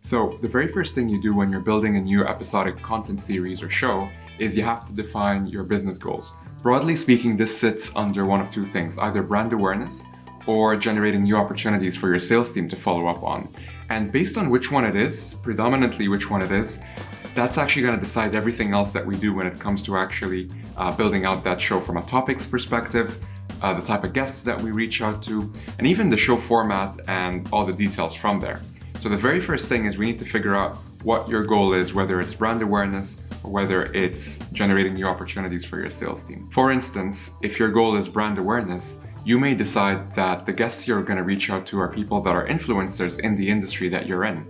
So the very first thing you do when you're building a new episodic content series or show is you have to define your business goals. Broadly speaking, this sits under one of two things, either brand awareness or generating new opportunities for your sales team to follow up on. And based on which one it is, predominantly which one it is, that's actually going to decide everything else that we do when it comes to actually building out that show from a topics perspective, the type of guests that we reach out to, and even the show format and all the details from there. So the very first thing is we need to figure out what your goal is, whether it's brand awareness or whether it's generating new opportunities for your sales team. For instance, if your goal is brand awareness, you may decide that the guests you're going to reach out to are people that are influencers in the industry that you're in.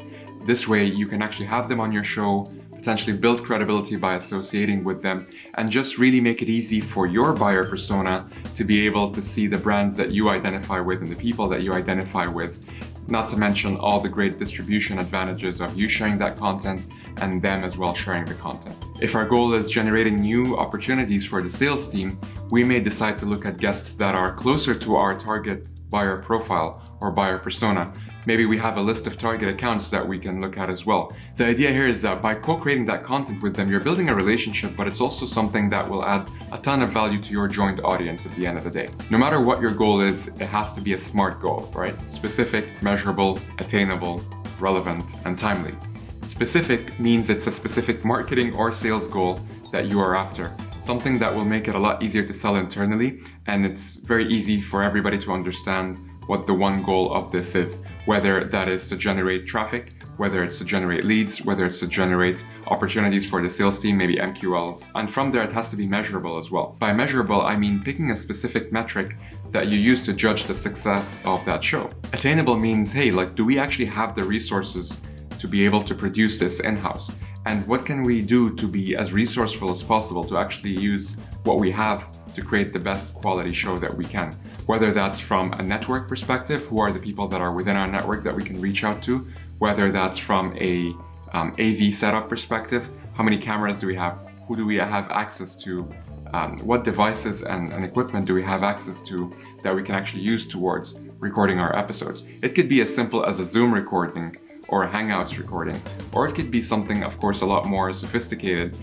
This way, you can actually have them on your show, potentially build credibility by associating with them, and just really make it easy for your buyer persona to be able to see the brands that you identify with and the people that you identify with. Not to mention all the great distribution advantages of you sharing that content and them as well sharing the content. If our goal is generating new opportunities for the sales team, we may decide to look at guests that are closer to our target buyer profile or buyer persona. Maybe we have a list of target accounts that we can look at as well. The idea here is that by co-creating that content with them, you're building a relationship, but it's also something that will add a ton of value to your joint audience at the end of the day. No matter what your goal is, it has to be a SMART goal, right? Specific, measurable, attainable, relevant, and timely. Specific means it's a specific marketing or sales goal that you are after. Something that will make it a lot easier to sell internally, and it's very easy for everybody to understand what the one goal of this is, whether that is to generate traffic, whether it's to generate leads, whether it's to generate opportunities for the sales team, maybe MQLs. And from there, it has to be measurable as well. By measurable, I mean picking a specific metric that you use to judge the success of that show. Attainable means, hey, do we actually have the resources to be able to produce this in-house? And what can we do to be as resourceful as possible to actually use what we have to create the best quality show that we can? Whether that's from a network perspective, who are the people that are within our network that we can reach out to? Whether that's from a AV setup perspective, how many cameras do we have? Who do we have access to? What devices and equipment do we have access to that we can actually use towards recording our episodes? It could be as simple as a Zoom recording or a Hangouts recording, or it could be something, of course, a lot more sophisticated,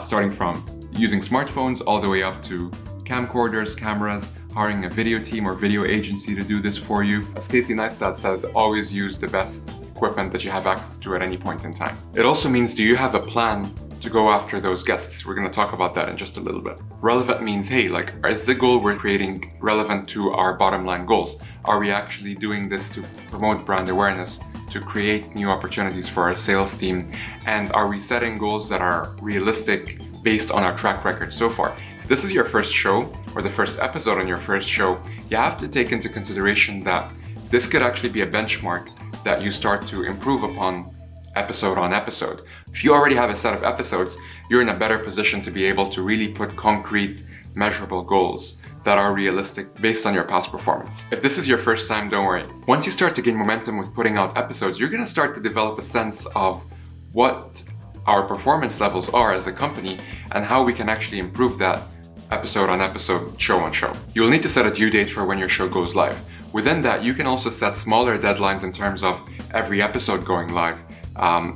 starting from using smartphones all the way up to camcorders, cameras, hiring a video team or video agency to do this for you. As Casey Neistat says, always use the best equipment that you have access to at any point in time. It also means, do you have a plan to go after those guests? We're going to talk about that in just a little bit. Relevant means, hey, is the goal we're creating relevant to our bottom line goals? Are we actually doing this to promote brand awareness, to create new opportunities for our sales team? And are we setting goals that are realistic based on our track record so far? If this is your first show or the first episode on your first show, you have to take into consideration that this could actually be a benchmark that you start to improve upon episode on episode. If you already have a set of episodes, you're in a better position to be able to really put concrete, measurable goals that are realistic based on your past performance. If this is your first time, don't worry. Once you start to gain momentum with putting out episodes, you're going to start to develop a sense of what our performance levels are as a company and how we can actually improve that episode on episode, show on show. You will need to set a due date for when your show goes live. Within that, you can also set smaller deadlines in terms of every episode going live,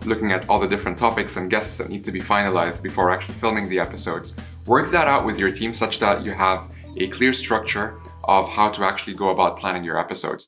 looking at all the different topics and guests that need to be finalized before actually filming the episodes. Work that out with your team such that you have a clear structure of how to actually go about planning your episodes.